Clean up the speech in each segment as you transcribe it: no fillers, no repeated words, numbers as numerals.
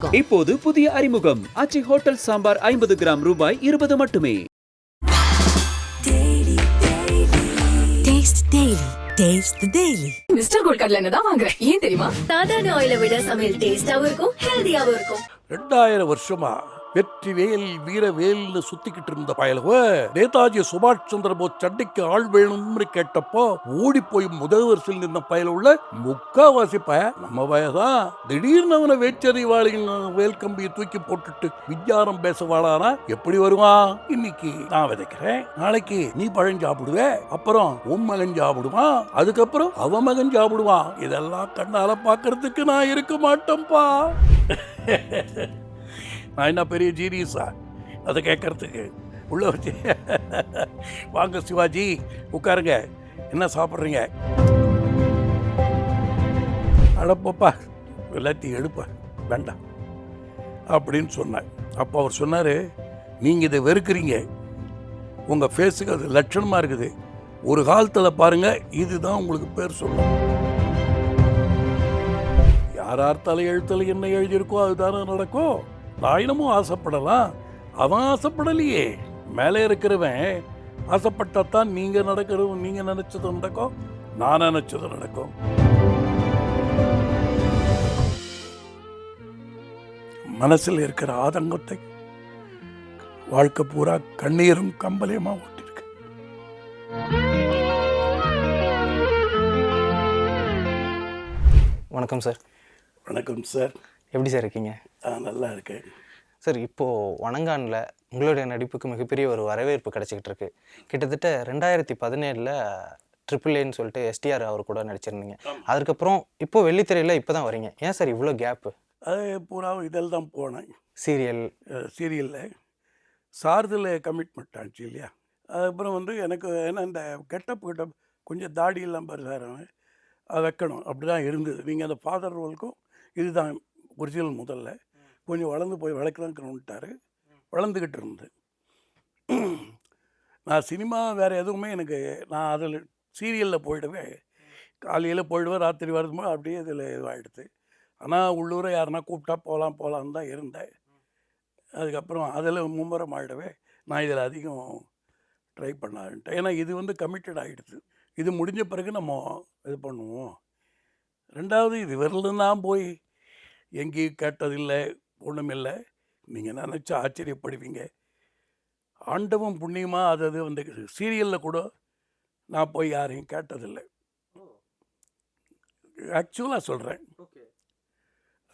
இப்போது புதிய அறிமுகம் ஆச்சி ஹோட்டல் சாம்பார் 50 கிராம் ரூபாய் 20 மட்டுமே. மிஸ்டர் கோல்ட் கடலை எண்ணெய் தான் வாங்குறேன். ஏன் தெரியுமா? சாதாரண ஆயிலை விட சமையல் டேஸ்டாவும் இருக்கும், ஹெல்தியாவும் இருக்கும். 2000 வருஷமா வெற்றிவேல் வீரவேல்னு சுத்திக்கிட்டு இருந்த பயலுவ நேதாஜி சுபாஷ் சந்திர போஸ் சண்டைக்கு ஆள் வேணும்னு கேட்டப்போ ஓடி போய் முதல் வரிசையில் நின்ற பயல உள்ள முக்காவாசி பய நம்ம பயதான். திடீர்னு அவனை வேச்சறிவாளின் வேல் கம்பியை தூக்கி போட்டுட்டு விஞ்ஞானம் பேச வாழானா எப்படி வருவான்? இன்னைக்கு நான் விதைக்கிறேன், நாளைக்கு நீ பழம் சாப்பிடுவ, அப்புறம் உன் மகன் சாப்பிடுவான், அதுக்கப்புறம் அவன் மகன் சாப்பிடுவான். இதெல்லாம் கண்ணால பாக்குறதுக்கு நான் இருக்க மாட்டேன்ப்பா. நான் என்ன பெரிய ஜீனியஸா அதை கேட்கறதுக்கு? உள்ள வச்சு வாங்க சிவாஜி உட்காருங்க, என்ன சாப்பிட்றீங்க? அடப்பப்பா எல்லாத்தையும் எடுப்ப வேண்டாம் அப்படின்னு சொன்னேன். அப்போ அவர் சொன்னார், நீங்கள் இதை வெறுக்கிறீங்க, உங்கள் ஃபேஸுக்கு அது லட்சணமாக இருக்குது, ஒரு காலத்தில் பாருங்கள் இதுதான் உங்களுக்கு பேர் சொல்லும். யார் தலை எழுத்துல என்ன எழுதியிருக்கோ அதுதானே நடக்கும். நாயினமும் ஆசைப்படலாம், அவன் ஆசைப்படலையே. மேலே இருக்கிறவன் ஆசைப்பட்டாத்தான் நீங்கள் நடக்கிறது, நீங்கள் நினச்சது நடக்கும், நான் நினச்சது நடக்கும். மனசில் இருக்கிற ஆதங்கத்தை வாழ்க்கை பூரா கண்ணீரும் கம்பலையுமா ஓட்டிருக்கு. வணக்கம் சார். வணக்கம் சார். எப்படி சார் இருக்கீங்க? நல்லா இருக்கேன் சார். இப்போது வணங்கானில் உங்களுடைய நடிப்புக்கு மிகப்பெரிய ஒரு வரவேற்பு கிடச்சிக்கிட்டு இருக்கு. கிட்டத்தட்ட 2017 AAAன்னு சொல்லிட்டு எஸ்டிஆர் அவர் கூட நடிச்சிருந்தீங்க. அதுக்கப்புறம் இப்போ வெள்ளித்திரையில் இப்போ தான் வரீங்க. ஏன் சார் இவ்வளோ கேப்பு? அது பூரா இதில் தான் போனேன். சீரியலில் சார்தில் கமிட்மெண்ட் ஆச்சு இல்லையா. அதுக்கப்புறம் எனக்கு ஏன்னா இந்த கெட்டப் கொஞ்சம் தாடியெல்லாம் பெருசாக அதை வைக்கணும், அப்படி தான் இருந்தது. நீங்கள் அந்த ஃபாதர் ரோலுக்கும் இதுதான் ஒரிஜினல். முதல்ல கொஞ்சம் வளர்ந்து போய் விளக்கலாம்னுட்டார், வளர்ந்துக்கிட்டு இருந்தது. நான் சினிமா வேறு எதுவுமே நான் அதில் சீரியலில் போயிடுவேன், காலையில் போயிடுவேன், ராத்திரி வரும்போது அப்படியே இதில் இதுவாகிடுது. ஆனால் உள்ளூரை யாருன்னா கூப்பிட்டா போகலான்னு தான் இருந்தேன். அதுக்கப்புறம் அதில் மும்முரம் ஆகிடவே நான் இதில் அதிகம் ட்ரை பண்ணான்ட்டேன். ஏன்னா இது கமிட்டட் ஆகிடுது. இது முடிஞ்ச பிறகு நம்ம இது பண்ணுவோம். ரெண்டாவது இது வரலாம் தான் போய் எங்கேயும் கேட்டதில்லை, ஒன்றுமில்லை. நீங்கள் நினச்சா ஆச்சரியப்படுவீங்க. ஆண்டவன் புண்ணியமாக அது சீரியலில் கூட நான் போய் யாரையும் கேட்டதில்லை. ஆக்சுவலாக சொல்கிறேன்,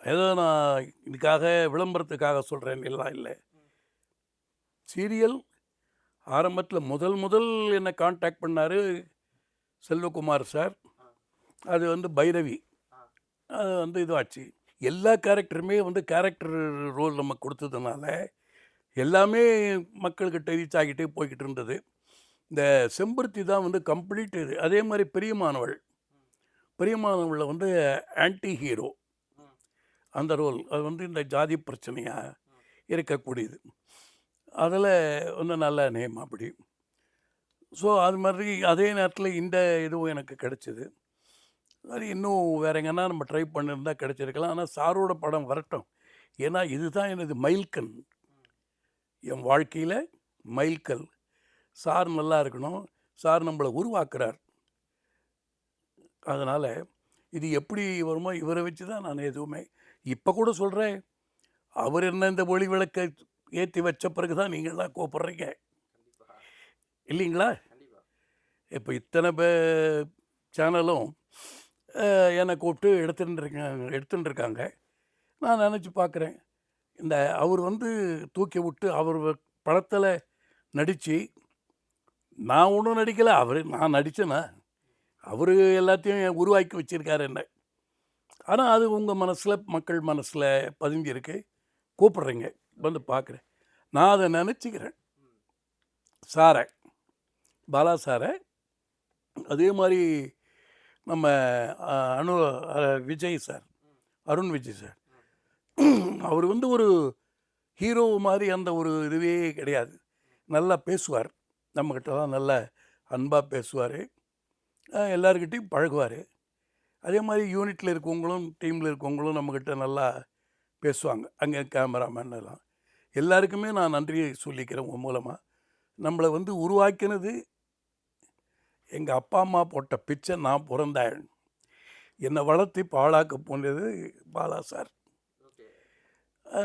ஏதோ நான் இதுக்காக விளம்பரத்துக்காக சொல்கிறேன் எல்லாம் இல்லை. சீரியல் ஆரம்பத்தில் முதல் என்னை கான்டாக்ட் பண்ணார் செல்வகுமார் சார். அது பைரவி, அது இதுவாச்சு. எல்லா கேரக்டருமே கேரக்டர் ரோல் நம்ம கொடுத்ததுனால எல்லாமே மக்கள்கிட்ட ரீச் ஆகிட்டே போய்கிட்டு இருந்தது. இந்த செம்பருத்தி தான் கம்ப்ளீட் இது. அதே மாதிரி பிரியமானவளில் ஆன்டி ஹீரோ அந்த ரோல். அது இந்த ஜாதி பிரச்சனையாக இருக்கக்கூடியது. அதில் நல்ல நேம் அப்படி. ஸோ அது மாதிரி அதே நேரத்தில் இந்த இதுவும் எனக்கு கிடச்சிது. அது இன்னும் வேறு எங்கன்னா நம்ம ட்ரை பண்ணியிருந்தால் கிடச்சிருக்கலாம். ஆனால் சாரோட படம் வரட்டும், ஏன்னா இதுதான் எனது மைல்கல், என் வாழ்க்கையில் மைல்கல். சார் நல்லா இருக்கணும், சார் நம்மளை உருவாக்குறார். அதனால் இது எப்படி வருமோ இவரை வச்சு தான் நான் எதுவுமே இப்போ கூட சொல்கிறேன். அவர் என்ன இந்த ஒளி விளக்கை ஏற்றி வச்ச பிறகு தான் நீங்கள்லாம் கூப்பிட்றீங்க இல்லைங்களா? இப்போ இத்தனை சேனலும் என்னை கூப்பிட்டு எடுத்துட்டு இருக்காங்க. நான் நினச்சி பார்க்குறேன், இந்த அவர் தூக்கி விட்டு அவர் படத்தில் நடித்து நான் ஒன்றும் நடிக்கலை, நான் நடித்தேன்னா அவர் எல்லாத்தையும் உருவாக்கி வச்சுருக்காரு என்ன. ஆனால் அது உங்கள் மனசில், மக்கள் மனசில் பதிஞ்சிருக்கு. கூப்பிட்றீங்க, பார்க்குறேன். நான் அதை நினச்சிக்கிறேன். சாரை, பாலா சாரை, அதே மாதிரி நம்ம விஜய் சார், அருண் விஜய் சார், அவர் ஒரு ஹீரோ மாதிரி அந்த ஒரு இதுவே கிடையாது. நல்லா பேசுவார், நம்மக்கிட்டலாம் நல்ல அன்பாக பேசுவார், எல்லாருக்கிட்டையும் பழகுவார். அதே மாதிரி யூனிட்டில் இருக்கவங்களும் டீமில் இருக்கவங்களும் நம்மக்கிட்ட நல்லா பேசுவாங்க அங்கே கேமராமேன் எல்லாம். எல்லாருக்குமே நான் நன்றி சொல்லிக்கிறேன் உங்கள் மூலமாக. நம்மளை வந்து உருவாக்கினது எங்கள் அப்பா அம்மா போட்ட பிச்சை நான் பிறந்தேன். என்னை வளர்த்து பாழாக்க போனது பாலா சார்.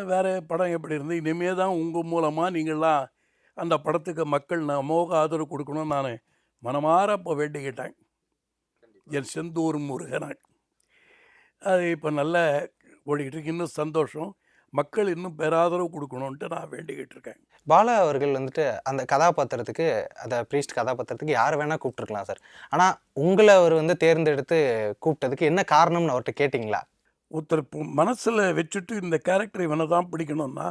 வேறு படம் எப்படி இருந்து இனிமே தான் உங்கள் மூலமாக நீங்கள்லாம் அந்த படத்துக்கு மக்கள் அமோக ஆதரவு கொடுக்கணும்னு நான் மனமாற இப்போ வேண்டிக்கிட்டேன். என் செந்தூர் முருகன் அது இப்போ நல்ல ஓடிக்கிட்டு இருக்கு. இன்னும் சந்தோஷம். மக்கள் இன்னும் பேராதரவு கொடுக்கணுன்ட்டு நான் வேண்டிக்கிட்டு இருக்கேன். பாலா அவர்கள் வந்துட்டு அந்த கதாபாத்திரத்துக்கு, அந்த ப்ரீஸ்ட் கதாபாத்திரத்துக்கு யார் வேணால் கூப்பிட்டுருக்கலாம் சார். ஆனால் உங்களை அவர் வந்து தேர்ந்தெடுத்து கூப்பிட்டதுக்கு என்ன காரணம்னு அவர்கிட்ட கேட்டிங்களா? ஒருத்தர் மனசில் வச்சுட்டு இந்த கேரக்டர் இவனை தான் பிடிக்கணும்னா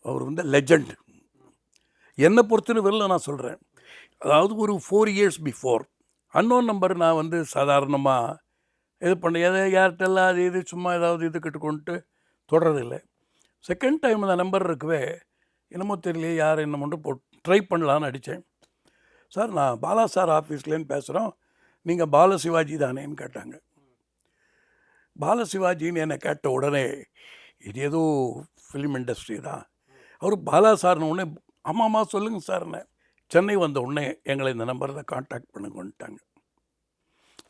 அவர் வந்து லெஜண்ட். என்னை பொறுத்தவரையில் நான் சொல்கிறேன், அதாவது ஒரு 4 years பிஃபோர் அன்னோன் நம்பர் நான் வந்து சாதாரணமாக இது பண்ண யார்கிட்டெல்லாம் அது இது சும்மா ஏதாவது இது கட்டுக்கொண்டு தொடரதில்லை. செகண்ட் டைம் அந்த நம்பர் இருக்கவே என்னமோ தெரியலையே யார் என்ன மட்டும் ட்ரை பண்ணலான்னு அடித்தேன். சார் நான் பாலா சார் ஆஃபீஸ்லேன்னு பேசுகிறோம், நீங்கள் பால சிவாஜி தானேன்னு கேட்டாங்க. பால சிவாஜின்னு என்னை கேட்ட உடனே இது ஏதோ ஃபிலிம் இண்டஸ்ட்ரி தான். அவர் பாலா சார்னு உடனே ஆமாம்மா சொல்லுங்கள் சார்னு. சென்னை வந்த உடனே எங்களை இந்த நம்பரில் கான்டாக்ட் பண்ணுங்கன்ட்டாங்க.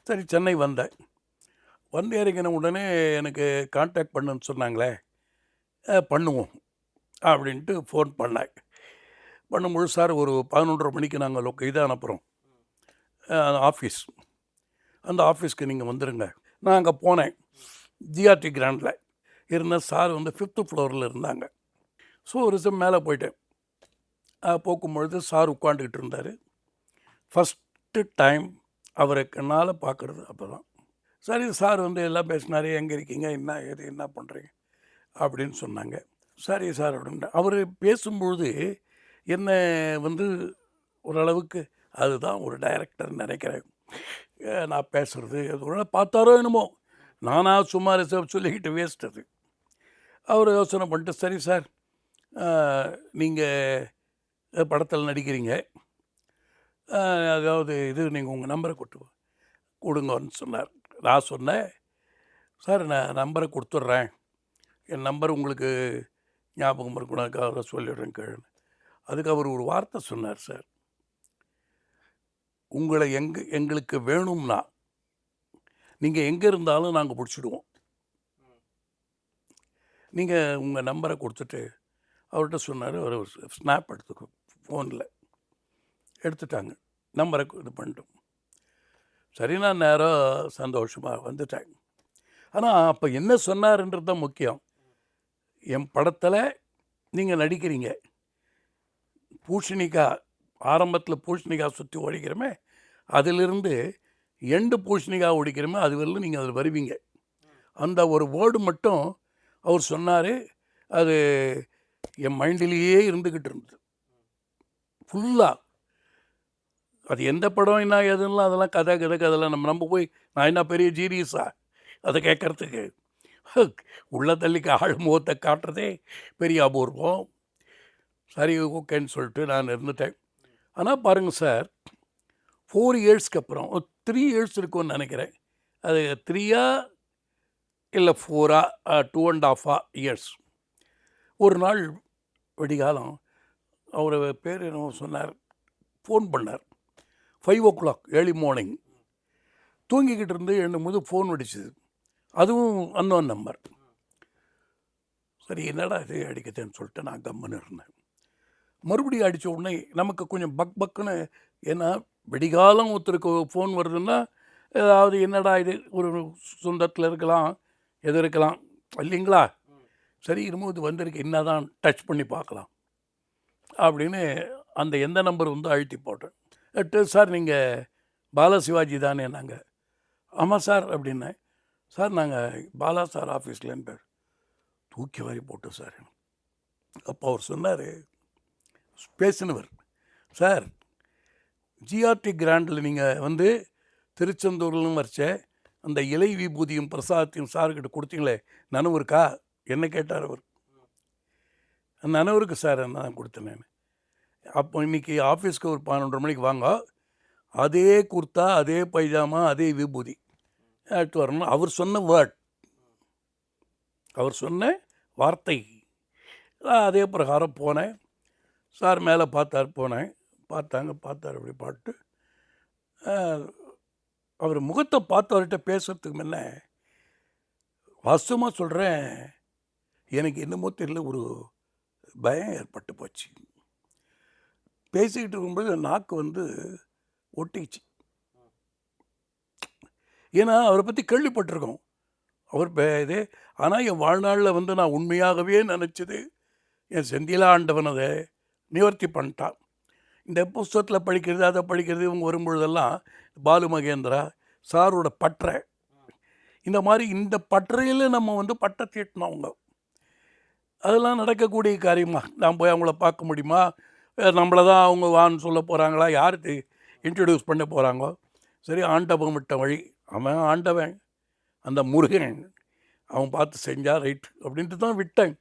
சரி சென்னை வந்தேன். வந்து இறங்கின உடனே எனக்கு கான்டாக்ட் பண்ணுன்னு சொன்னாங்களே, பண்ணுவோம் அப்படின்ட்டு ஃபோன் பண்ணேன். பண்ணும்போது சார் ஒரு 11:30 மணிக்கு நாங்கள் இதை அனுப்புகிறோம் ஆஃபீஸ், அந்த ஆஃபீஸ்க்கு நீங்கள் வந்துடுங்க. நான் அங்கே போனேன். ஜிஆர்டி கிராண்டில் இருந்த சார் வந்து 5th ஃப்ளோரில் இருந்தாங்க. ஸோ ஒரு நிமிஷம் மேலே போயிட்டேன். போக்கும்பொழுது சார் உட்காந்துக்கிட்டு இருந்தார். ஃபஸ்ட்டு டைம் அவரை கண்ணால் பார்க்குறது அப்போ தான். சரி சார் வந்து எல்லாம் பேசினார், எங்கே இருக்கீங்க, என்ன ஏது என்ன பண்ணுறீங்க அப்படின்னு சொன்னாங்க. சரி சார் அப்படின்ட்டு அவர் பேசும்பொழுது என்ன வந்து ஓரளவுக்கு அதுதான் ஒரு டைரக்டர்னு நினைக்கிறேன். நான் பேசுகிறது அது பார்த்தாரோ என்னமோ, நானாக சும்மா ரிசர்வ் சொல்லிக்கிட்டு வேஸ்ட் அது. அவர் யோசனை பண்ணிட்டு சரி சார் நீங்கள் படத்தில் நடிக்கிறீங்க, அதாவது இது நீங்கள் உங்கள் நம்பரை கொடுங்கன்னு சொன்னார். நான் சொன்னேன் சார் நான் நம்பரை கொடுத்துட்றேன், என் நம்பர் உங்களுக்கு ஞாபகம் இருக்கணும் அவரை சொல்லிடுறேன் கேளுன்னு. அதுக்கு அவர் ஒரு வார்த்தை சொன்னார், சார் உங்களை எங்களுக்கு வேணும்னா நீங்கள் எங்கே இருந்தாலும் நாங்கள் பிடிச்சிடுவோம், நீங்கள் உங்கள் நம்பரை கொடுத்துட்டு அவர்கிட்ட சொன்னார். அவர் ஸ்னாப் எடுத்துக்கோ ஃபோனில் எடுத்துட்டாங்க, நம்பரை இது பண்ணிட்டோம். சரி நான் நேரம் சந்தோஷமாக வந்துட்டேன். ஆனால் அப்போ என்ன சொன்னார்ன்றது தான் முக்கியம். என் படத்தில் நீங்கள் நடிக்கிறீங்க, பூஷணிக்காய் ஆரம்பத்தில் பூஷணிக்காய் சுற்றி ஒழிக்கிறோமே, அதிலிருந்து எண்டு பூஷணிக்காய் ஒழிக்கிறோமே அது வரலும் நீங்கள் அதில் வருவீங்க. அந்த ஒரு வேர்டு மட்டும் அவர் சொன்னார். அது என் மைண்டிலேயே இருந்துக்கிட்டு இருந்தது ஃபுல்லாக. அது எந்த படம் என்ன எதுலாம் அதெல்லாம் கதை அதெல்லாம் நம்ம போய் நான் என்ன பெரிய ஜீரியஸா அதை கேட்குறதுக்கு. உள்ள தள்ளிக்கு ஆள் முகத்தை காட்டுறதே பெரிய அபூர்வம். சரி ஓகேன்னு சொல்லிட்டு நான் இருந்துட்டேன். ஆனால் பாருங்கள் சார், 4 yearsக்கு அப்புறம் 3 years இருக்கும்னு நினைக்கிறேன். அது 3 இல்லை 4 2.5 years. ஒரு நாள் வெடிகாலம் அவர் பேர் என்ன சொன்னார், ஃபோன் பண்ணார். 5 o'clock ஏர்லி மார்னிங். தூங்கிக்கிட்டு இருந்து எழுந்தும்போது ஃபோன் அடிச்சுது. அதுவும் அன்னோன் நம்பர். சரி என்னடா இது அடிக்குதுன்னு சொல்லிட்டு நான் கம்முன்னு இருந்தேன். மறுபடியும் அடித்த உடனே நமக்கு கொஞ்சம் பக்குன்னு, ஏன்னா வெடிகாலம் ஒருத்தருக்கு ஃபோன் வருதுன்னா ஏதாவது என்னடா இது ஒரு சொந்தத்தில் இருக்கலாம் எது இருக்கலாம் இல்லைங்களா. சரி இருமோ இது வந்திருக்கு என்ன தான் டச் பண்ணி பார்க்கலாம் அப்படின்னு அந்த எந்த நம்பர் வந்து அழுத்தி போட்டேன். சார் நீங்கள் பாலா சிவாஜி தானே? நாங்கள் ஆமாம் சார் அப்படின்னேன். சார் நாங்கள் பாலா சார் ஆஃபீஸ்லேன்னு பேர் தூக்கி வாரி போட்டோம் சார். அப்போ அவர் சொன்னார், பேசினவர், சார் ஜிஆர்டி கிராண்டில் நீங்கள் வந்து திருச்செந்தூர்லும் வரைச்ச அந்த இலை விபூதியும் பிரசாதத்தையும் சார்கிட்ட கொடுத்தீங்களே நனவு இருக்கா என்ன கேட்டார் அவர். நனவு இருக்குது சார் என்ன தான் கொடுத்தேன். அப்போ இன்றைக்கி ஆஃபீஸ்க்கு ஒரு 11:30 மணிக்கு வாங்க, அதே குர்த்தா அதே பைஜாமா அதே விபூதி எடுத்து வரணும். அவர் சொன்ன வேர்ட், அவர் சொன்ன வார்த்தை. அதே பிரகாரம் போனேன். சார் மேலே பார்த்தார், போனேன். பார்த்தார் அப்படி பாட்டு. அவர் முகத்தை பார்த்து அவர்கிட்ட பேசுறதுக்கு முன்ன வாஸ்தவமாக சொல்கிறேன், எனக்கு என்னமோ தெரியல, ஒரு பயம் ஏற்பட்டு போச்சு. பேசிக்கிட்டு இருக்கும்போது நாக்கு வந்து ஒட்டிச்சு. ஏன்னா அவரை பற்றி கேள்விப்பட்டிருக்கோம், அவர் இது. ஆனால் என் வாழ்நாளில் வந்து நான் உண்மையாகவே நினச்சது, என் செந்திலா ஆண்டவன் அதை நிவர்த்தி பண்ணிட்டான். இந்த புஸ்தகத்தில் படிக்கிறது, அதை படிக்கிறது, இவங்க வரும்பொழுதெல்லாம் பாலு மகேந்திரா சாரோட பற்றை, இந்த மாதிரி இந்த பற்றையில் நம்ம வந்து பட்டை தீட்டினோம். அவங்க அதெல்லாம் நடக்கக்கூடிய காரியமா? நான் போய் அவங்கள பார்க்க முடியுமா? நம்மளை தான் அவங்க வான்னு சொல்ல போகிறாங்களா? யாருக்கு இன்ட்ரடியூஸ் பண்ண போகிறாங்கோ? சரி, ஆண்டவன் விட்ட வழி, அவன் ஆண்டவன், அந்த முருகன் அவன் பார்த்து செஞ்சால் ரைட் அப்படின்ட்டு தான் விட்டேன்.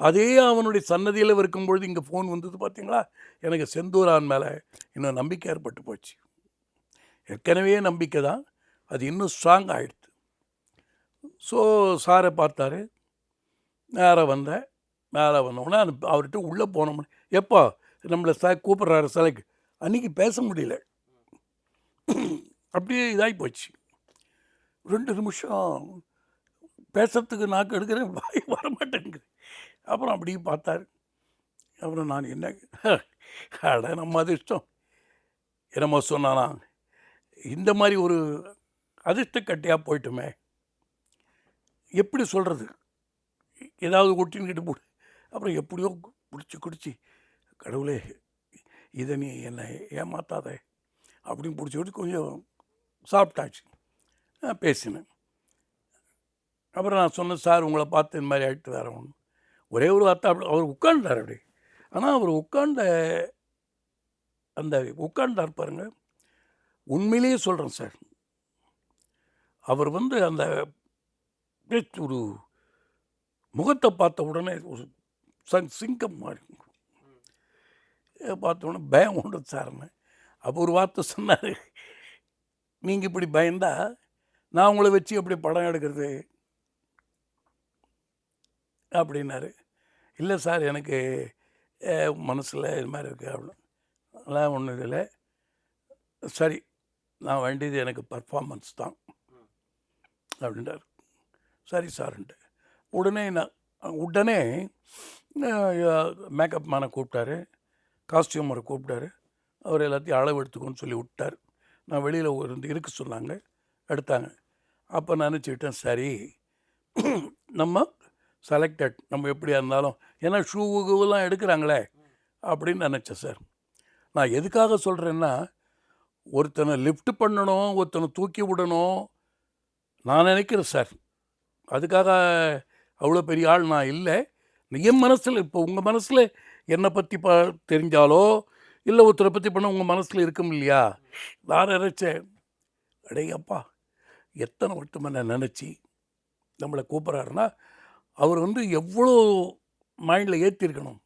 அதே அவனுடைய சன்னதியில் இருக்கும்பொழுது இங்கே ஃபோன் வந்தது பார்த்தீங்களா, எனக்கு செந்தூரான் மேலே இன்னும் நம்பிக்கை ஏற்பட்டு போச்சு. ஏற்கனவே நம்பிக்கை தான், அது இன்னும் ஸ்ட்ராங் ஆகிடுது. ஸோ சாரை பார்த்தாரு, நேராக வந்தேன். மேலே வந்தோடனே அவர்கிட்ட உள்ளே போனோம்னு, எப்போ நம்மளை கூப்பிட்றாரு சிலைக்கு, அன்றைக்கி பேச முடியல, அப்படியே இதாகி போச்சு. 2 நிமிஷம் பேசுறதுக்கு நாக்கு எடுக்கிறேன், வாய் வரமாட்டேங்குது. அப்புறம் அப்படியே பார்த்தார். அப்புறம் நான் என்ன அட நம்ம அதிர்ஷ்டம் என்னமோ சொன்னானா, இந்த மாதிரி ஒரு அதிர்ஷ்டக்கட்டையாக போயிட்டுமே, எப்படி சொல்கிறது, ஏதாவது ஒட்டின்கிட்டு போடு. அப்புறம் எப்படியோ பிடிச்சி கடவுளே இதை நீ என்னை ஏமாத்தாத அப்படின்னு பிடிச்சி கொஞ்சம் சாப்பிட்டாச்சு. பேசினேன். அப்புறம் நான் சொன்னேன், சார் உங்களை பார்த்து இந்த மாதிரி ஆகிட்டு வேறு ஒன்று, ஒரே ஒரு வார்த்தை. அப்படி அவர் உட்காண்டார் அப்படி. ஆனால் அவர் உட்காண்டார் பாருங்க, உண்மையிலேயே சொல்கிறேன் சார், அவர் வந்து அந்த ஒரு முகத்தை பார்த்த உடனே ஒரு சிங்கம் மாதிரி பார்த்த உடனே பயம் உண்டு சார்னு. அப்போ ஒரு வார்த்தை சொன்னார், நீங்கள் இப்படி பயந்தா நான் உங்களை வச்சு எப்படி படம் எடுக்கிறது அப்படின்னாரு. இல்லை சார், எனக்கு மனசில் இது மாதிரி இருக்குது அப்படின்னு. அதெல்லாம் ஒன்றும் இல்லை, சரி நான் வேண்டியது எனக்கு பர்ஃபார்மன்ஸ் தான் அப்படின்றார். சரி சார்ன்ட்டு உடனே மேக்கப் மேனை கூப்பிட்டாரு, காஸ்டியூமரை கூப்பிட்டாரு. அவர் எல்லாத்தையும் அளவு எடுத்துக்கோன்னு சொல்லி விட்டார். நான் வெளியில் இருந்து இருக்க சொன்னாங்க, எடுத்தாங்க. அப்போ நினச்சிக்கிட்டேன், சரி நம்ம செலக்டட், நம்ம எப்படியா இருந்தாலும், ஏன்னா ஷூவுலாம் எடுக்கிறாங்களே அப்படின்னு நினச்சேன் சார். நான் எதுக்காக சொல்கிறேன்னா, ஒருத்தனை லிஃப்ட் பண்ணணும், ஒருத்தனை தூக்கி விடணும் நான் நினைக்கிறேன் சார். அதுக்காக அவ்வளோ பெரிய ஆள் நான் இல்லை. என் மனசில், இப்போ உங்கள் மனசில் என்னை பற்றி தெரிஞ்சாலோ இல்லை ஒருத்தரை பற்றி பண்ண உங்கள் மனசில் இருக்கும் இல்லையா, நான் நினச்சேன், அடையப்பா எத்தனை வருத்தமாக நான் நினச்சி நம்மளை கூப்பிட்றாருன்னா, அவர் வந்து எவ்வளோ மைண்டில் ஏற்றிருக்கணும்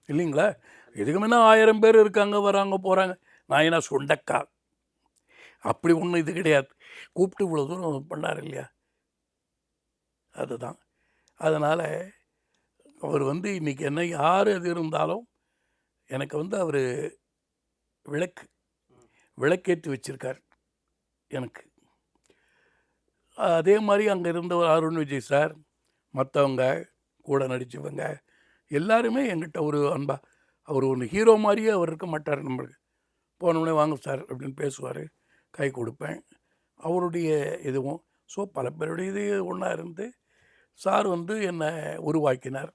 இல்லைங்களா? எதுக்கு முன்னா 1000 பேர் இருக்காங்க, வராங்க போகிறாங்க. நான் என்ன சொண்டக்கா அப்படி ஒன்றும் இது கிடையாது. கூப்பிட்டு இவ்வளோ தூரம் பண்ணார் இல்லையா, அதுதான். அதனால் அவர் வந்து இன்றைக்கி என்ன யார் எது இருந்தாலும் எனக்கு வந்து அவர் விளக்கேற்றி வச்சுருக்கார் எனக்கு. அதே மாதிரி அங்கே இருந்தவர் அருண் விஜய் சார், மற்றவங்க கூட நடித்தவங்க எல்லாருமே என்கிட்ட ஒரு அன்பா, அவர் ஒன்று ஹீரோ மாதிரியே அவர் இருக்க மாட்டார். நம்மளுக்கு போனோடனே வாங்க சார் அப்படின்னு பேசுவார், கை கொடுப்பேன். அவருடைய இதுவும் ஸோ பல பேருடைய இது ஒன்றா இருந்து சார் வந்து என்னை உருவாக்கினார்.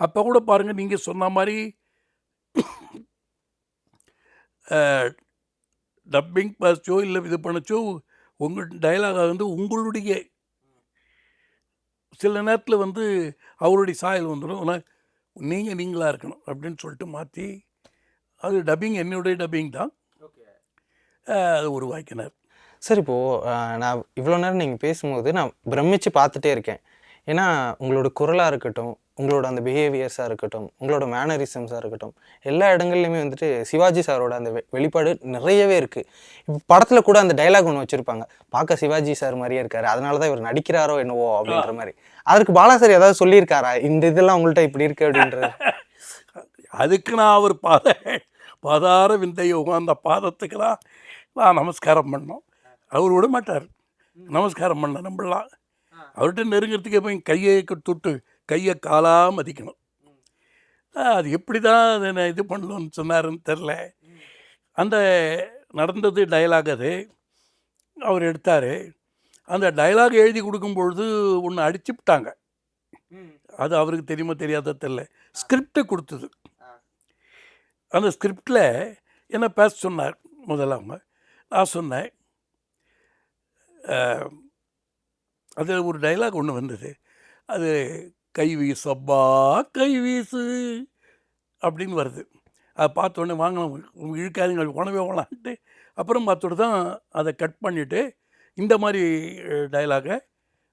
அப்போ கூட பாருங்கள், நீங்கள் சொன்ன மாதிரி டப்பிங் பச்சோ இல்லை இது பண்ணச்சோ உங்கள் டைலாக வந்து உங்களுடைய சில நேரத்தில் வந்து அவருடைய சாயல் வந்துடும், ஆனால் நீங்களாக இருக்கணும் அப்படின்னு சொல்லிட்டு மாற்றி, அது டப்பிங் என்னுடைய டப்பிங் தான் அதை உருவாக்கினார். சார், இப்போது நான் இவ்வளோ நேரம் நீங்கள் பேசும்போது நான் பிரமிச்சு பார்த்துட்டே இருக்கேன். ஏன்னா உங்களோட குரலாக இருக்கட்டும், உங்களோட அந்த பிஹேவியர்ஸாக இருக்கட்டும், உங்களோட மேனரிசம்ஸாக இருக்கட்டும், எல்லா இடங்கள்லையுமே வந்துட்டு சிவாஜி சாரோட அந்த வெளிப்பாடு நிறையவே இருக்குது. இப்போ படத்தில் கூட அந்த டைலாக் ஒன்று வச்சுருப்பாங்க, பார்க்க சிவாஜி சார் மாதிரியே இருக்காரு, அதனால தான் இவர் நடிக்கிறாரோ என்னவோ அப்படின்ற மாதிரி. அதற்கு பாலா சார் ஏதாவது சொல்லியிருக்காரா, இந்த இதெல்லாம் உங்கள்கிட்ட இப்படி இருக்கு அப்படின்றது? அதுக்கு நான் அவர் பாதார விந்தைய உட்காந்த பாதத்துக்கெல்லாம் நான் நமஸ்காரம் பண்ணோம். அவர் விட மாட்டார் நமஸ்காரம் பண்ண. நம்மளாம் அவர்கிட்ட நெருங்கிறதுக்கே போய் கையை தொட்டு கையை காலாக மதிக்கணும். அது எப்படி தான் அதை இது பண்ணணும்னு சொன்னாருன்னு தெரில. அந்த நடந்தது டைலாக், அது அவர் எடுத்தார். அந்த டைலாக் எழுதி கொடுக்கும்பொழுது ஒன்று அடிச்சுவிட்டாங்க. அது அவருக்கு தெரியுமா தெரியாத தெரில. ஸ்கிரிப்டை கொடுத்தது. அந்த ஸ்கிரிப்டில் என்ன பேச சொன்னார் முதல்ல அவங்க. நான் சொன்னேன், அது ஒரு டைலாக் ஒன்று வந்தது. அது கை வீசப்பா கை வீசு அப்படின்னு வருது. அதை பார்த்தோன்னே வாங்க இழுக்காதுங்க உணவே ஓலான்ட்டு அப்புறம் பார்த்தோடு தான் அதை கட் பண்ணிவிட்டு இந்த மாதிரி டைலாகை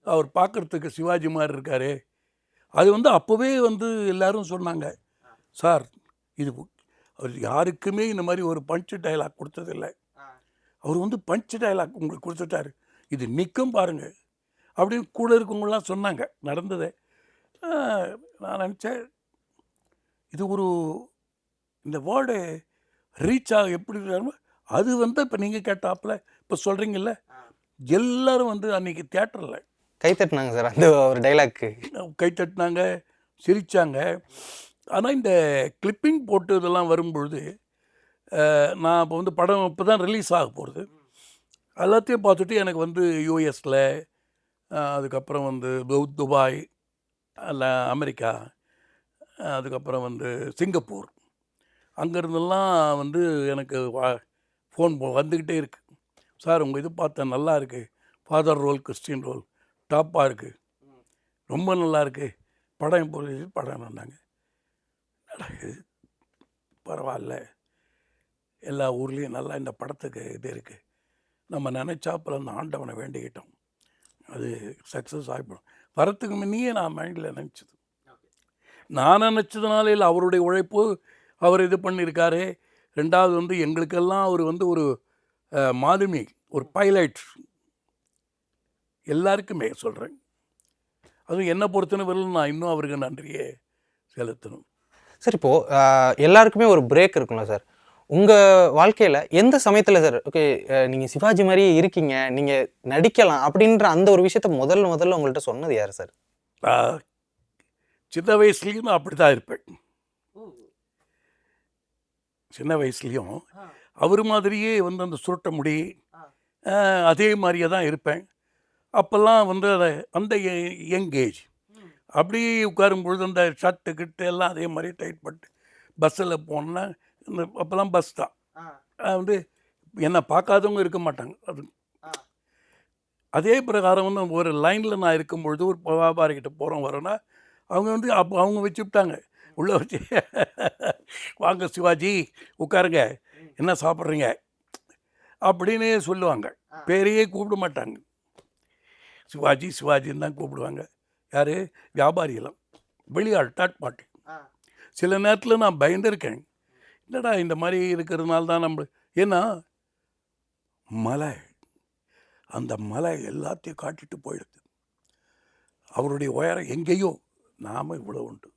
அவர் பார்க்குறதுக்கு சிவாஜி மாதிரி இருக்கார். அது வந்து அப்போவே வந்து எல்லோரும் சொன்னாங்க, சார் இது அவர் யாருக்குமே இந்த மாதிரி ஒரு பஞ்சு டைலாக் கொடுத்ததில்லை. அவர் வந்து பஞ்சு டைலாக் உங்களுக்கு கொடுத்துட்டாரு, இது நிற்கும் பாருங்கள் அப்படின்னு கூட இருக்கவங்களாம் சொன்னாங்க. நடந்ததே. நான் நினச்சேன், இது ஒரு இந்த வேர்டு ரீச் ஆக எப்படி இருக்காருமோ அது வந்து இப்போ நீங்கள் கேட்டாப்புல இப்போ சொல்கிறீங்கல்ல, எல்லோரும் வந்து அன்றைக்கி தியேட்டரில் கைத்தட்டினாங்க சார். அந்த ஒரு டைலாக்கு கைத்தட்டினாங்க, சிரித்தாங்க. ஆனால் இந்த கிளிப்பிங் போட்டு இதெல்லாம் வரும்பொழுது நான் இப்போ வந்து படம் இப்போ தான் ரிலீஸ் ஆக போகிறது. எல்லாத்தையும் பார்த்துட்டு எனக்கு வந்து யூஎஸில், அதுக்கப்புறம் வந்து துபாய், அமெரிக்கா, அதுக்கப்புறம் வந்து சிங்கப்பூர், அங்கேருந்தெல்லாம் வந்து எனக்கு ஃபோன் வந்துக்கிட்டே இருக்குது. சார் உங்கள் இது பார்த்தேன், நல்லா இருக்குது, ஃபாதர் ரோல் கிறிஸ்டின் ரோல் டாப்பாக இருக்குது, ரொம்ப நல்லா இருக்குது, படம் இப்போ படம் வந்தாங்க. பரவாயில்ல, எல்லா ஊர்லேயும் நல்லா இந்த படத்துக்கு இது இருக்குது, நம்ம நினச்சாப்பில் அந்த ஆண்டவனை வேண்டிக்கிட்டோம், அது சக்ஸஸ் ஆகிப்படும். வரத்துக்கு முன்னையே நான் மைண்டில் நினச்சது. நான் நினச்சதுனால இல்லை, அவருடைய உழைப்பு, அவர் இது பண்ணியிருக்காரு. ரெண்டாவது வந்து எங்களுக்கெல்லாம் அவர் வந்து ஒரு மாலுமி, ஒரு பைலட், எல்லாருக்குமே சொல்கிறேன். அதுவும் என்னை பொறுத்தன வரலும் நான் இன்னும் அவருக்கு நன்றியே செலுத்தணும். சார் இப்போது எல்லாருக்குமே ஒரு பிரேக் இருக்கும்ல சார், உங்கள் வாழ்க்கையில் எந்த சமயத்தில் சார் ஓகே நீங்கள் சிவாஜி மாதிரியே இருக்கீங்க, நீங்கள் நடிக்கலாம் அப்படின்ற அந்த ஒரு விஷயத்த முதல்ல உங்கள்கிட்ட சொன்னது யார் சார்? சின்ன வயசுலேயும் நான் அப்படி தான் இருப்பேன். சின்ன வயசுலேயும் அவர் மாதிரியே வந்து அந்த சுருட்ட முடி அதே மாதிரியே தான் இருப்பேன். அப்போல்லாம் வந்து அதை அந்த யங் ஏஜ் அப்படி உட்காரும்பொழுது அந்த ஷர்ட்டு கிட்டு எல்லாம் அதே மாதிரி டைட் பண்ணிட்டு பஸ்ஸில் போனேன்னா, இந்த அப்போல்லாம் பஸ் தான் வந்து என்னை பார்க்காதவங்க இருக்க மாட்டாங்க. அது அதே பிரகாரம் வந்து ஒரு லைனில் நான் இருக்கும்பொழுது ஒரு வியாபாரிக்கிட்ட போகிறோம் வரோன்னா அவங்க வந்து அப்போ அவங்க வச்சு விட்டாங்க உள்ளே வச்சு, வாங்க சிவாஜி உட்காருங்க, என்ன சாப்பிட்றீங்க அப்படின்னு சொல்லுவாங்க. பேரையே கூப்பிட மாட்டாங்க, சிவாஜி சிவாஜின்னு தான் கூப்பிடுவாங்க. யார்? வியாபாரியெல்லாம், வெளியாள், தேர்ட் பார்ட்டி. சில நேரத்தில் நான் பயந்துருக்கேன், என்னடா இந்த மாதிரி இருக்கிறதுனால தான் நம்ம, ஏன்னா மலை, அந்த மலை எல்லாத்தையும் காட்டிட்டு போயிடுது. அவருடைய உயரம் எங்கேயோ, நாம் இவ்வளோ உண்டு,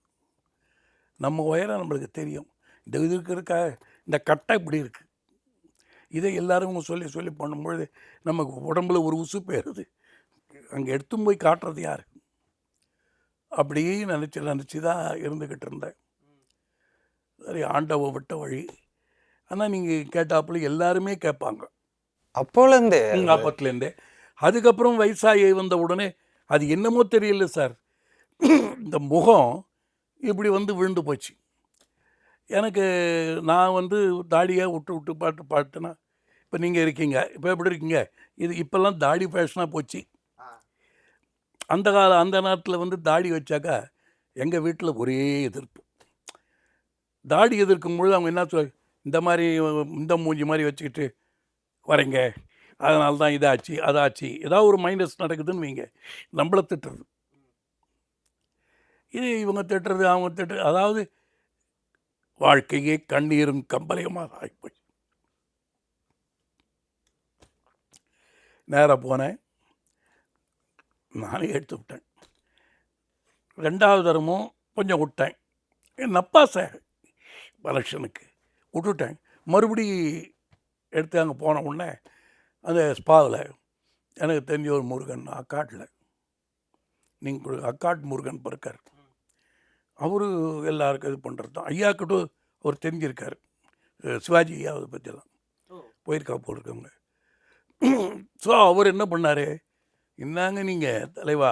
நம்ம உயரம் நம்மளுக்கு தெரியும். இந்த இது இருக்க இந்த கட்டை இப்படி இருக்குது, இதை எல்லோரும் சொல்லி சொல்லி பண்ணும்பொழுது நமக்கு உடம்புல ஒரு உசுப்பேறுது. அங்கே எடுத்து போய் காட்டுறது யார்? அப்படியே நினச்சி தான் இருந்துக்கிட்டு இருந்தேன். சரி, ஆண்டவ விட்ட வழி. ஆனால் நீங்கள் கேட்டாப்புல எல்லாருமே கேட்பாங்க அப்போலேருந்தே, அப்பத்துலேருந்தே. அதுக்கப்புறம் வயசாகி வந்த உடனே அது என்னமோ தெரியல சார், இந்த முகம் இப்படி வந்து விழுந்து போச்சு எனக்கு. நான் வந்து தாடியாக விட்டு பாட்டுனா, இப்போ நீங்கள் இருக்கீங்க, இப்போ எப்படி இருக்கீங்க, இது இப்போல்லாம் தாடி ஃபேஷனாக போச்சு. அந்த நேரத்தில் வந்து தாடி வச்சாக்கா எங்கள் வீட்டில் ஒரே எதிர்ப்பு. தாடி எதிர்க்கும் பொழுது அவங்க என்ன சொல்ல, இந்த மாதிரி இந்த மூஞ்சி மாதிரி வச்சுக்கிட்டு வரீங்க, அதனால தான் இதாச்சு அதாச்சு, ஏதாவது ஒரு மைனஸ் நடக்குதுன்னு வைங்க, நம்மளை திட்டுறது. இது இவங்க திட்டுறது அவங்க திட்டுறது, அதாவது வாழ்க்கையே கண்ணீரும் கம்பளையுமாக ஆகிப்போச்சு. நேராக போனேன், நானே எடுத்து விட்டேன். 2வது தரமும் கொஞ்சம் விட்டேன். என் நப்பாசை எலெக்ஷனுக்கு விட்டுட்டேன். மறுபடி எடுத்து அங்கே போன உடனே அந்த ஸ்பாவில் எனக்கு தெரிஞ்ச ஒரு முருகன் அக்காட்டில், நீங்கள் அக்காட் முருகன் இருக்கார். அவரு எல்லாருக்கும் இது பண்ணுறது தான். ஐயாக்கிட்ட அவர் தெரிஞ்சிருக்கார், சிவாஜி ஐயா அதை பற்றியெல்லாம் போயிருக்கா போயிருக்கவங்க. ஸோ அவர் என்ன பண்ணார், என்னங்க நீங்கள் தலைவா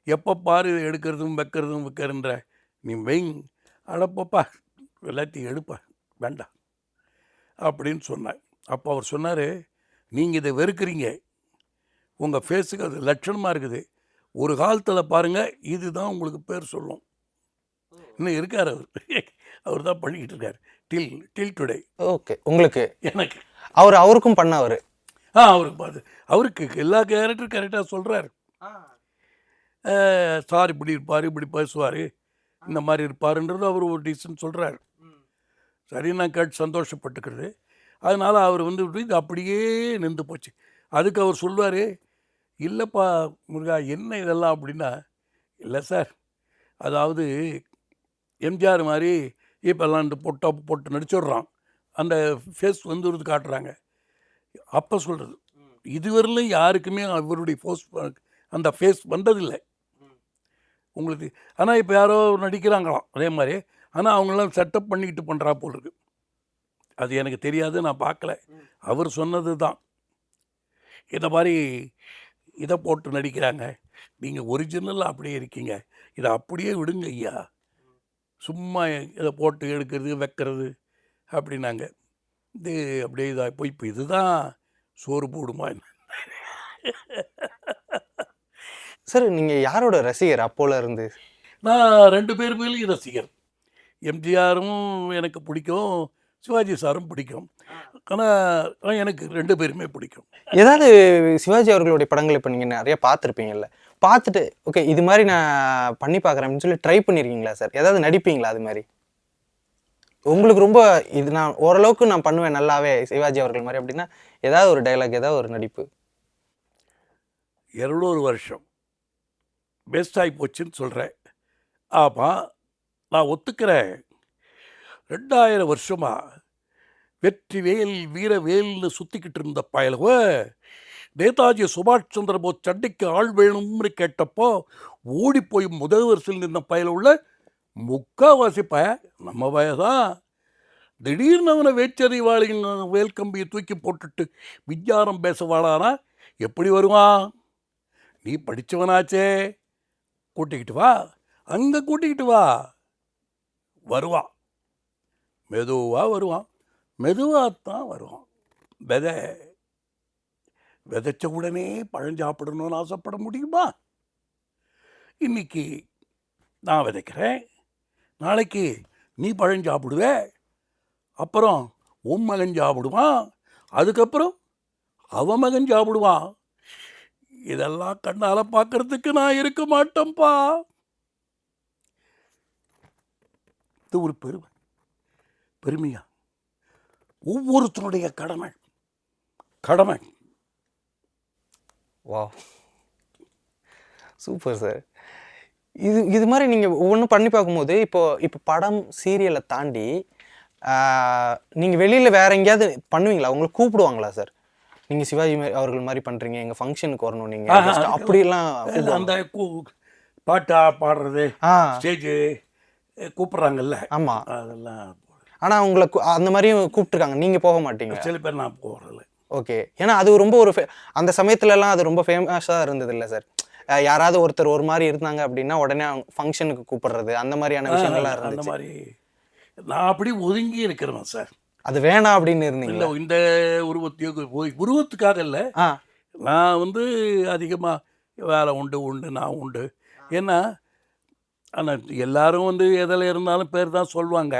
எப்போ பாரு எடுக்கிறதும் வைக்கிறதும் வைக்கிறன்ற, நீ வெயிங் அடப்பப்பா எல்லாத்தையும் எடுப்பா வேண்டாம் அப்படின்னு சொன்னார். அப்போ அவர் சொன்னார், நீங்கள் இதை வெறுக்கிறீங்க, உங்கள் ஃபேஸுக்கு அது லட்சணமாக இருக்குது, ஒரு காலத்தில் பாருங்கள் இதுதான் உங்களுக்கு பேர் சொல்லும். இன்னும் இருக்கார் அவர் தான் பண்ணிக்கிட்டு இருக்கார் டில் டுடே. ஓகே, உங்களுக்கு எனக்கு அவருக்கும் பண்ணவர். அவருக்கு பார்த்து அவருக்கு எல்லா கேரக்டரும் கரெக்டாக சொல்கிறார். சார் இப்படி இருப்பார், இப்படி பேசுவார், இந்த மாதிரி இருப்பாருன்றது அவர் ஒரு டீசன்ட் சொல்கிறார். சரி, நான் கேட்டு சந்தோஷப்பட்டுக்கிறது. அதனால் அவர் இது அப்படியே நின்று போச்சு. அதுக்கு அவர் சொல்லுவார், இல்லைப்பா முருகா என்ன இதெல்லாம் அப்படின்னா, இல்லை சார், அதாவது எம்ஜிஆர் மாதிரி இப்போல்லாம் போட்டு நடிச்சுடுறான், அந்த ஃபேஸ் வந்துடுறது காட்டுறாங்க. அப்போ சொல்கிறது, இதுவரையிலும் யாருக்குமே அவருடைய அந்த ஃபேஸ் வந்ததில்லை உங்களுக்கு. ஆனால் இப்போ யாரோ நடிக்கிறாங்களாம் அதே மாதிரி, ஆனால் அவங்களாம் செட்டப் பண்ணிக்கிட்டு பண்ணுறா போல் இருக்கு. அது எனக்கு தெரியாது, நான் பார்க்கல. அவர் சொன்னது தான், இந்த மாதிரி இதை போட்டு நடிக்கிறாங்க, நீங்கள் ஒரிஜினலாக அப்படியே இருக்கீங்க, இதை அப்படியே விடுங்க ஐயா, சும்மா இதை போட்டு எடுக்கிறது வைக்கிறது அப்படின்னாங்க. இது அப்படியே இதாக போய் இப்போ இதுதான் சோறு போடுமா என்ன. சார், நீங்கள் யாரோட ரசிகர் அப்போல இருந்து? நான் 2 பேர் மேலேயும் ரசிகர். எம்ஜிஆரும் எனக்கு பிடிக்கும், சிவாஜி சாரும் பிடிக்கும். ஆனால் எனக்கு 2 பேருமே பிடிக்கும். ஏதாவது சிவாஜி அவர்களுடைய படங்கள் இப்போ நீங்கள் நிறைய பார்த்துருப்பீங்கல்ல, பார்த்துட்டு ஓகே இது மாதிரி நான் பண்ணி பார்க்குறேன்னு சொல்லி ட்ரை பண்ணியிருக்கீங்களா சார்? ஏதாவது நடிப்பீங்களா அது மாதிரி? உங்களுக்கு ரொம்ப இது நான் ஓரளவுக்கு நான் பண்ணுவேன் நல்லாவே சிவாஜி அவர்கள் மாதிரி அப்படின்னா ஏதாவது ஒரு டைலாக், ஏதாவது ஒரு நடிப்பு? 200 வருஷம் பெஸ்ட் ஆகி போச்சுன்னு சொல்கிறேன். ஆமாம், நான் ஒத்துக்கிறேன். 2000 வருஷமாக வெற்றிவேல் வீரவேல்னு சுற்றிக்கிட்டு இருந்த பயலுவ நேதாஜி சுபாஷ் சந்திர போஸ் சண்டைக்கு ஆள் வேணும்னு கேட்டப்போ ஓடி போய் முதல் வரிசையில் நின்ற பயல உள்ள முக்கால்வாசி நம்ம பயதான். திடீர்னு அவனை வேச்சறிவாளின் வேல் கம்பியை தூக்கி போட்டுட்டு விஞ்ஞானம் பேசவாளானா எப்படி வருவான்? நீ படித்தவனாச்சே, கூட்டிக்கிட்டு வா, அங்கே கூட்டிக்கிட்டு வா. வருவான், மெதுவாக வருவான், மெதுவாகத்தான் வருவான். விதைச்ச உடனே பழம் சாப்பிடணும்னு ஆசைப்பட முடியுமா? இன்னைக்கு நான் விதைக்கிறேன், நாளைக்கு நீ பழம் சாப்பிடுவ, அப்புறம் உன் மகன் சாப்பிடுவான், அதுக்கப்புறம் அவன் மகன் சாப்பிடுவான். இதெல்லாம் கண்ணால் பார்க்கறதுக்கு நான் இருக்க மாட்டேன்ப்பா. இது ஒரு பெருமையா ஒவ்வொருத்தனுடைய கடமை. வா, சூப்பர் சார். இது மாதிரி நீங்கள் ஒவ்வொன்றும் பண்ணி பார்க்கும்போது இப்போ படம் சீரியலை தாண்டி நீங்கள் வெளியில் வேற எங்கேயாவது பண்ணுவீங்களா? உங்களை கூப்பிடுவாங்களா சார்? நீங்கள் சிவாஜி அவர்கள் மாதிரி பண்ணுறீங்க, எங்கள் ஃபங்க்ஷனுக்கு வரணும் நீங்கள் அப்படிலாம்? அந்த பாட்டா பாடுறது ஸ்டேஜ் கூப்பிட்றாங்கல்ல. ஆமாம், அதெல்லாம். ஆனால் உங்களை அந்த மாதிரியும் கூப்பிட்டுருக்காங்க, நீங்கள் போக மாட்டீங்க? சில பேர் நான் போகிறதில்ல. ஓகே, ஏன்னா அது ரொம்ப அந்த சமயத்துலலாம் அது ரொம்ப ஃபேமஸாக இருந்தது இல்லை சார்? யாராவது ஒருத்தர் ஒரு மாதிரி இருந்தாங்க அப்படின்னா உடனே ஃபங்க்ஷனுக்கு கூப்பிடுறது, அந்த மாதிரியான விஷயங்கள்லாம் இருந்துச்சு. அந்த மாதிரி நான் அப்படி ஒதுங்கி இருக்கிறேன் சார். அது வேணாம் அப்படின்னு இருந்தீங்க? இல்லை, இந்த உருவத்துக்காக இல்லை. நான் அதிகமாக வேலை உண்டு, நான் உண்டு. ஏன்னா ஆனால் எல்லாரும் எதில் இருந்தாலும் பேர் தான் சொல்லுவாங்க,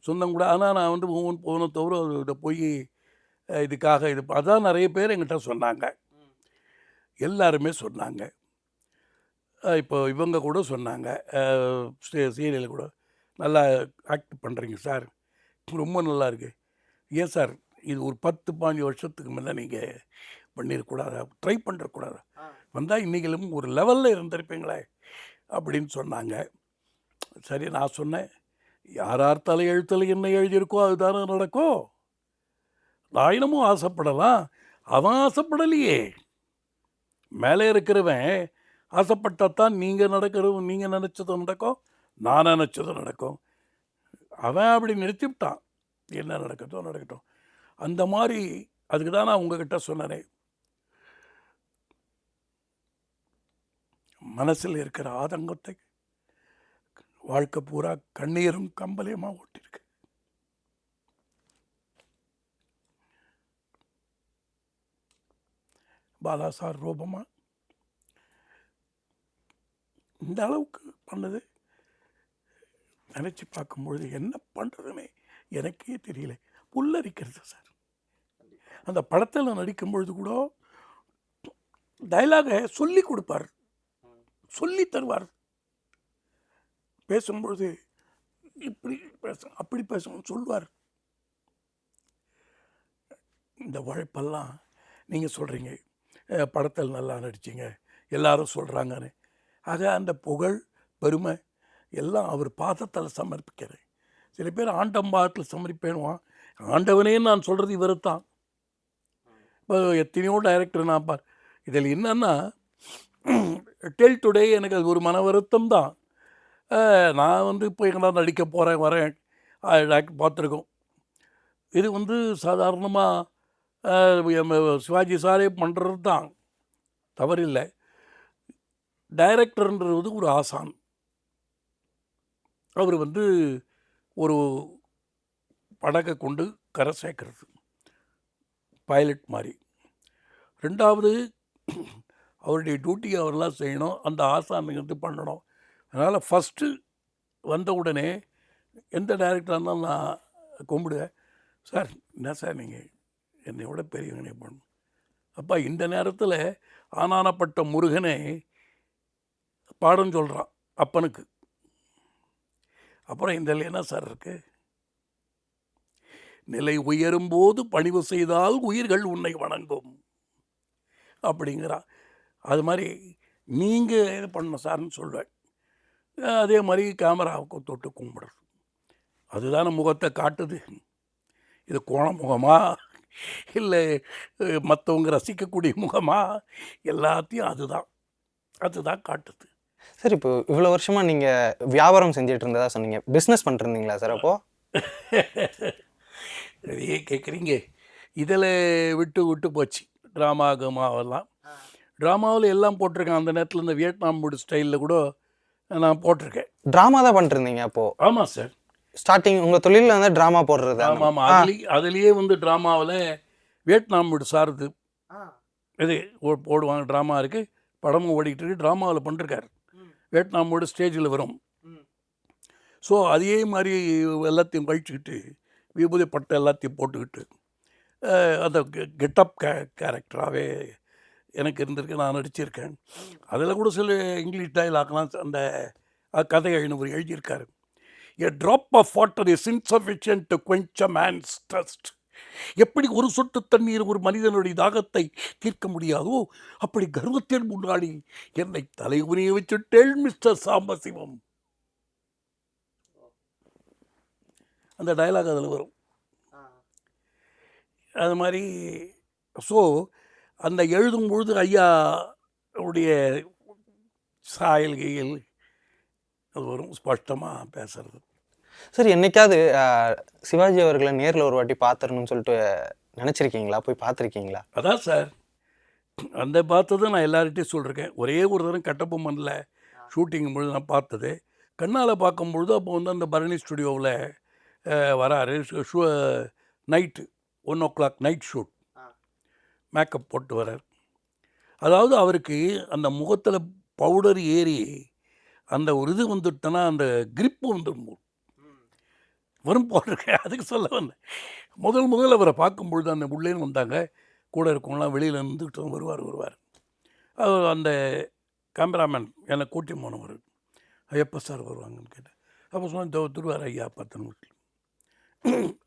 சொந்தம் கூட. ஆனால் நான் போன தவிர இதை போய் இதுக்காக அதான் நிறைய பேர் என்கிட்ட சொன்னாங்க, எல்லாருமே சொன்னாங்க. இப்போ இவங்க கூட சொன்னாங்க, சீரியல் கூட நல்லா ஆக்ட் பண்ணுறீங்க சார், ரொம்ப நல்லா இருக்கு. ஏன் சார் இது ஒரு 10-15 வருஷத்துக்கு மேலே நீங்கள் பண்ணிடக்கூடாதா, ட்ரை பண்ணுறக்கூடாதா, வந்தால் இன்றைக்கிலும் ஒரு லெவலில் இருந்திருப்பீங்களே அப்படின்னு சொன்னாங்க. சரி, நான் சொன்னேன், யார் தலையெழுத்தில் என்ன எழுதியிருக்கோ அதுதானே நடக்கும். நான் இன்னமும் ஆசைப்படலாம், அவன் ஆசைப்படலையே. மேலே இருக்கிறவன் ஆசைப்பட்டாதான் நீங்கள் நினச்சதும் நடக்கும், நான் நினச்சதும் நடக்கும். அவன் அப்படி நிறுத்திவிட்டான், என்ன நடக்கட்டும் நடக்கட்டும். அந்த மாதிரி அதுக்கு தான் நான் உங்ககிட்ட சொன்னேனே, மனசில் இருக்கிற ஆதங்கத்தை வாழ்க்கை பூரா கண்ணீரும் கம்பலையுமாக ஓட்டிருக்கு. பாலா சார் ரூபமா இந்த அளவுக்கு பண்ணது நினச்சி பார்க்கும்பொழுது என்ன பண்ணுறதுனே எனக்கே தெரியல. புல்லரிக்கிறது சார். அந்த படத்தில் நடிக்கும் பொழுது கூட டைலாகை சொல்லி கொடுப்பார், சொல்லி தருவார். பேசும்பொழுது இப்படி பேசணும் அப்படி பேசணும்னு சொல்லுவார். இந்த உழைப்பெல்லாம் நீங்கள் சொல்கிறீங்க, படத்தில் நல்லா நடிச்சிங்க எல்லாரும் சொல்கிறாங்கன்னு. ஆக அந்த புகழ் பெருமை எல்லாம் அவர் பாதத்தில் சமர்ப்பிக்கிறேன். சில பேர் ஆண்டம்பாதத்தில் சமர்ப்பிடுவான், ஆண்டவனே நான் சொல்கிறது இவர் தான். இப்போ எத்தனையோ டைரக்டர் நான் இதில் என்னன்னா டெல் டுடே எனக்கு அது ஒரு மன வருத்தம் தான். நான் இப்போ எங்கன்னா நடிக்க போகிறேன் வரேன் பார்த்துருக்கோம். இது சாதாரணமாக சிவாஜி சாரே பண்ணுறது தான், தவறில்லை. டைரக்டர்ன்றது ஒரு ஆசான். அவர் ஒரு படகை கொண்டு கரை சேர்க்கறது பைலட் மாதிரி. ரெண்டாவது அவருடைய டியூட்டியை அவரெல்லாம் செய்யணும், அந்த ஆசான் பண்ணணும். அதனால் ஃபஸ்ட்டு வந்த உடனே எந்த டைரக்டராக இருந்தாலும் நான் கும்பிடுவேன், சார் என்ன சார் நீங்கள் என்னை விட பெரியவனே பண்ணணும். அப்பா இந்த நேரத்தில் ஆனானப்பட்ட முருகனே பாடம் சொல்கிறான் அப்பனுக்கு. அப்புறம் இந்த என்ன சார் இருக்கு, நிலை உயரும்போது பணிவு செய்தால் உயிர்கள் உன்னை வணங்கும் அப்படிங்கிறான். அது மாதிரி நீங்கள் இது பண்ணணும் சார்னு சொல்வேன். அதே மாதிரி கேமராவுக்கு தொட்டு கும்பிடுறது, அதுதானே முகத்தை காட்டுது. இது கோண முகமா இல்லை மற்றவங்க ரசிக்கக்கூடிய முகமா, எல்லாத்தையும் அதுதான் காட்டுது. சார், இப்போ இவ்வளோ வருஷமாக நீங்கள் வியாபாரம் செஞ்சுட்டு இருந்ததா சொன்னீங்க, பிஸ்னஸ் பண்ணிருந்தீங்களா சார்? அப்போது அதையே கேட்குறீங்க. இதில் விட்டு போச்சு ட்ராமாவெல்லாம். ட்ராமாவில் எல்லாம் போட்டிருக்கேன். அந்த நேரத்தில் இந்த வியட்நாம் மூடு ஸ்டைலில் கூட நான் போட்டிருக்கேன். ட்ராமா தான் பண்ணிருந்தீங்க அப்போது? ஆமாம் சார். ஸ்டார்டிங் உங்கள் தொழிலில் வந்து ட்ராமா போடுறது? ஆமாம். அதுலேயே ட்ராமாவில் வியட்நாம் மூடு சார்து இது போடுவாங்க. ட்ராமா இருக்குது, படமும் ஓடிக்கிட்டு இருக்கு, ட்ராமாவில் பண்ணிருக்காரு. வியட்நாம் மூடு ஸ்டேஜில் வரும். ஸோ அதே மாதிரி எல்லாத்தையும் கழிச்சுக்கிட்டு விபூதி பட்டை எல்லாத்தையும் போட்டுக்கிட்டு அந்த கெட்டப் கேரக்டராகவே எனக்கு இருந்திருக்கு, நான் நடிச்சிருக்கேன். அதில் கூட சில இங்கிலீஷ் டைலாக்லாம் அந்த கதை எழுதியிருக்காரு. A drop of water is insufficient to quench a man's thirst. எப்படி ஒரு சொட்டு தண்ணீர் ஒரு மனிதனுடைய தாகத்தை தீர்க்க முடியாதோ, அப்படி கர்வத்தின் முன்னாடி என்னை தலைகுனிய வச்சுட்டேள் மிஸ்டர் சாம்பசிவம். அந்த டயலாக் அதில் வரும். அது மாதிரி ஸோ அந்த எழுதும் பொழுது ஐயா உடைய சாயல்கையில் அது வரும், ஸ்பஷ்டமாக பேசுறது. சார், என்னைக்காவது சிவாஜி அவர்களை நேரில் ஒரு வாட்டி பார்த்துடணும்னு சொல்லிட்டு நினச்சிருக்கீங்களா? போய் பார்த்துருக்கீங்களா? அதான் சார், அந்த பார்த்தது நான் எல்லார்கிட்டையும் சொல்லியிருக்கேன். ஒரே ஒரு தரம் கட்டபொம்மனில் ஷூட்டிங் பொழுது நான் பார்த்தது. கண்ணால் பார்க்கும்பொழுது அப்போ அந்த பரணி ஸ்டுடியோவில் வராரு. Night 1 o'clock night shoot, makeup போட்டு வரார். அதாவது அவருக்கு அந்த முகத்தில் பவுடர் ஏறி அந்த ஒரு இது வந்துட்டேன்னா அந்த கிரிப்பு வரும் போட்டிருக்கேன். அதுக்கு சொல்ல வந்தேன். முதல் அவரை பார்க்கும்பொழுது அந்த உள்ளேன்னு வந்தாங்க, கூட இருக்கவங்களாம் வெளியில் இருந்துக்கிட்டு வருவார். அந்த கேமராமேன் என்னை கூட்டி போனவர் எப்போ சார் வருவாங்கன்னு கேட்டேன். அப்போ சொன்னேன் திருவார் ஐயா 10 நிமிஷம்.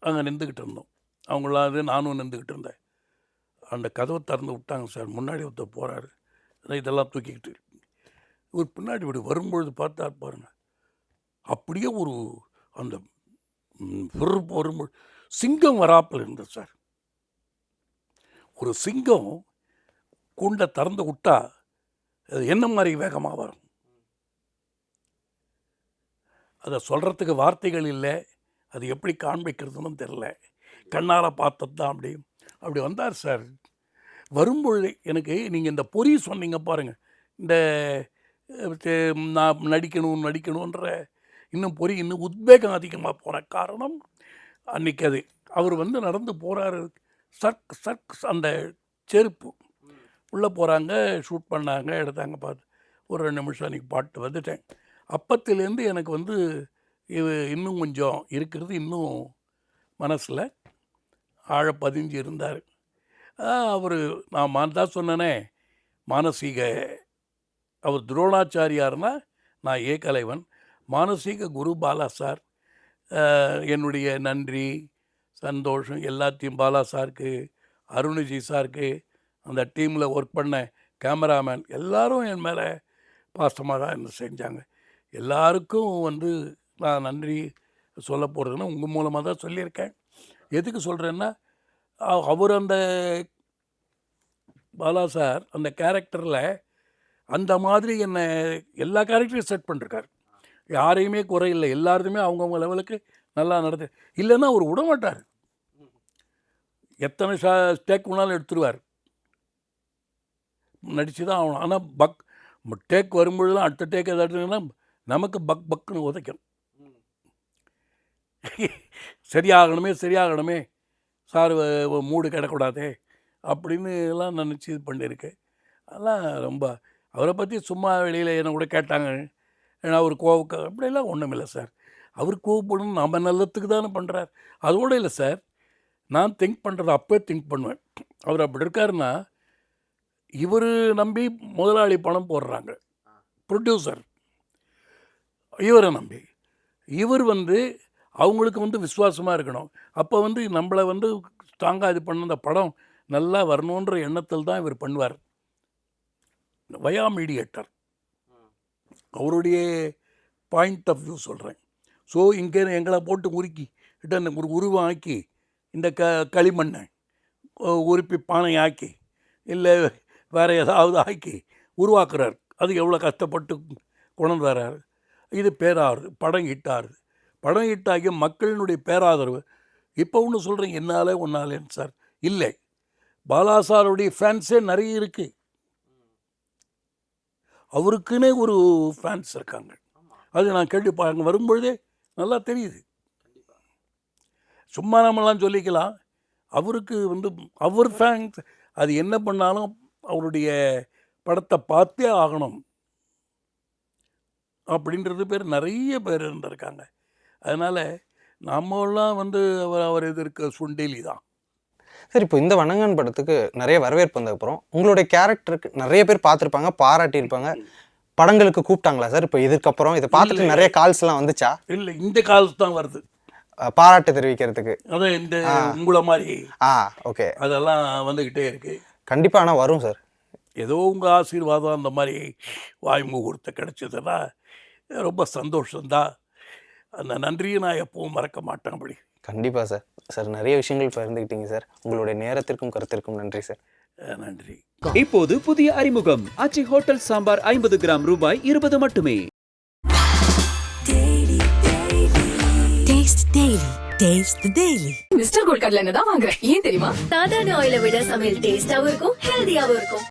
அங்கே நின்றுக்கிட்டு இருந்தோம். அவங்களாம் நானும் நின்றுக்கிட்டு இருந்தேன். அந்த கதவை திறந்து விட்டாங்க சார். முன்னாடி ஒருத்தர் போகிறாரு, இதெல்லாம் தூக்கிக்கிட்டு. ஒரு பின்னாடி இப்படி வரும்பொழுது பார்த்தா பாருங்க, அப்படியே ஒரு அந்த வரும்பொழுது சிங்கம் வராப்பில் இருந்தது சார். ஒரு சிங்கம் கூண்டை திறந்து விட்டா அது என்ன மாதிரி வேகமாக வரும், அதை சொல்கிறதுக்கு வார்த்தைகள் இல்லை. அது எப்படி காண்பிக்கிறதுன்னு தெரில. கண்ணால் பார்த்தது தான் அப்படி வந்தார் சார். வரும்பொழுது எனக்கு நீங்கள் இந்த பொறி சொன்னீங்க பாருங்கள், இந்த நான் நடிக்கணுன்ற இன்னும் பொறி இன்னும் உத்வேகம் அதிகமாக போன காரணம் அன்றைக்கி அது அவர் நடந்து போகிறாரு. சர்க் அந்த செருப்பு உள்ளே போகிறாங்க, ஷூட் பண்ணாங்க, எடுத்தாங்க. பார்த்து ஒரு 2 நிமிஷம் அன்றைக்கி பாட்டு வந்துட்டேன். அப்பத்துலேருந்து எனக்கு இன்னும் கொஞ்சம் இருக்கிறது இன்னும் மனசில் ஆழ பதிஞ்சு இருந்தார். அவர் நான் தான் சொன்னேனே, மானசீக அவர் துரோணாச்சாரியார்னா நான் கலைவன், மானசீக குரு பாலா சார். என்னுடைய நன்றி சந்தோஷம் எல்லாத்தையும் பாலா சாருக்கு, அருண்ஜி சாருக்கு, அந்த டீமில் ஒர்க் பண்ண கேமராமேன் எல்லாரும் என் மேலே பாசமாக தான் என்ன செஞ்சாங்க. எல்லாருக்கும் நான் நன்றி சொல்ல போகிறதுன்னா உங்கள் மூலமாக தான் சொல்லியிருக்கேன். எதுக்கு சொல்கிறேன்னா, அவர் அந்த பாலா சார் அந்த கேரக்டரில் அந்த மாதிரி என்னை எல்லா கேரக்டரையும் செட் பண்ணிருக்கார். யாரையுமே குறையில்லை, எல்லாருமே அவங்கவுங்க லெவலுக்கு நல்லா நடத்து. இல்லைன்னா அவர் விட மாட்டார். எத்தனை டேக் வேணாலும் எடுத்துருவார், நடித்து தான் ஆகணும். ஆனால் டேக் வரும்பொழுதுலாம் அடுத்த டேக் எதாச்சுன்னா நமக்கு பக்குன்னு உதைக்கும். சரியாகணுமே சார், மூடு கிடக்கூடாதே அப்படின்னு எல்லாம் நினச்சி இது பண்ணியிருக்கேன். அதெல்லாம் ரொம்ப அவரை பற்றி சும்மா வெளியில் என்ன கூட கேட்டாங்க, ஏன்னா அவர் அப்படிலாம் ஒன்றும் இல்லை சார். அவர் கோவப்படணும், நம்ம நல்லத்துக்கு தானே பண்ணுறார். அதோடு இல்லை சார், நான் திங்க் பண்ணுறது அப்போயே திங்க் பண்ணுவேன். அவர் அப்படி இருக்காருன்னா, இவர் நம்பி முதலாளி பணம் போடுறாங்க, ப்ரொடியூசர் இவரை நம்பி. இவர் அவங்களுக்கு விசுவாசமாக இருக்கணும். அப்போ நம்மளை ஸ்ட்ராங்காக இது பண்ண அந்த படம் நல்லா வரணுன்ற எண்ணத்தில் தான் இவர் பண்ணுவார். வயா மீடியேட்டர் அவருடைய பாயிண்ட் ஆஃப் வியூ சொல்கிறேன். ஸோ இங்கே எங்களை போட்டு உருக்கி கிட்ட ஒரு உருவம் ஆக்கி, இந்த களிமண்ணை உருப்பி பானை ஆக்கி, இல்லை வேறு ஏதாவது ஆக்கி உருவாக்குறார். அது எவ்வளோ கஷ்டப்பட்டு கொண்டு வர்றார். இது பேராறு படம் ஹிட்டாகி மக்களினுடைய பேராதரவு. இப்போ ஒன்று சொல்கிறேன், என்னாலே ஒன்னாலேன்னு சார் இல்லை, பாலா சாருடைய ஃபேன்ஸே நிறைய இருக்குது. அவருக்குன்னே ஒரு ஃபேன்ஸ் இருக்காங்க. அது நான் கேள்வி வரும்பொழுதே நல்லா தெரியுது. சும்மா நம்மளாம் சொல்லிக்கலாம், அவருக்கு அவர் ஃபேன்ஸ். அது என்ன பண்ணாலும் அவருடைய படத்தை பார்த்தே ஆகணும் அப்படின்றது பேர் நிறைய பேர் இருந்திருக்காங்க. அதனால் நம்மெல்லாம் அவர் இது இருக்க சுண்டேலி தான். சார், இப்போ இந்த வணங்கான் படத்துக்கு நிறைய வரவேற்பு வந்ததுக்கப்புறம் உங்களுடைய கேரக்டருக்கு நிறைய பேர் பார்த்துருப்பாங்க, பாராட்டியிருப்பாங்க, படங்களுக்கு கூப்பிட்டாங்களா சார்? இப்போ இதுக்கப்புறம் இதை பார்த்துட்டு நிறைய கால்ஸ்லாம் வந்துச்சா? இல்லை, இந்த கால்ஸ் தான் வருது பாராட்டு தெரிவிக்கிறதுக்கு. அதான் இந்த உங்களை மாதிரி ஓகே, அதெல்லாம் வந்துக்கிட்டே இருக்கு. கண்டிப்பாக ஆனால் வரும் சார். ஏதோ உங்கள் ஆசீர்வாதம் அந்த மாதிரி வாய்மூ கொடுத்த கிடைச்சதுன்னா ரொம்ப சந்தோஷம்தான். அந்த நன்றியை நான் எப்பவும் மறக்க மாட்டேன். அப்படி கண்டிப்பாக சார். சார், நிறைய விஷயங்கள் பகிர்ந்துக்கிட்டீங்க சார். உங்களுடைய நேரத்திற்கும் கருத்திற்கும் நன்றி சார். நன்றி. இப்போது புதிய அறிமுகம் ஆச்சி ஹோட்டல் சாம்பார் 50 கிராம் ரூபாய் 20 மட்டுமே. மிஸ்டர் கோல்ட் கடலை எண்ணெய் தான் வாங்குறேன். ஏன் தெரியுமா? சாதாரண ஆயிலை விட சமையல் டேஸ்டாவும் இருக்கும், ஹெல்தியாவும் இருக்கும்.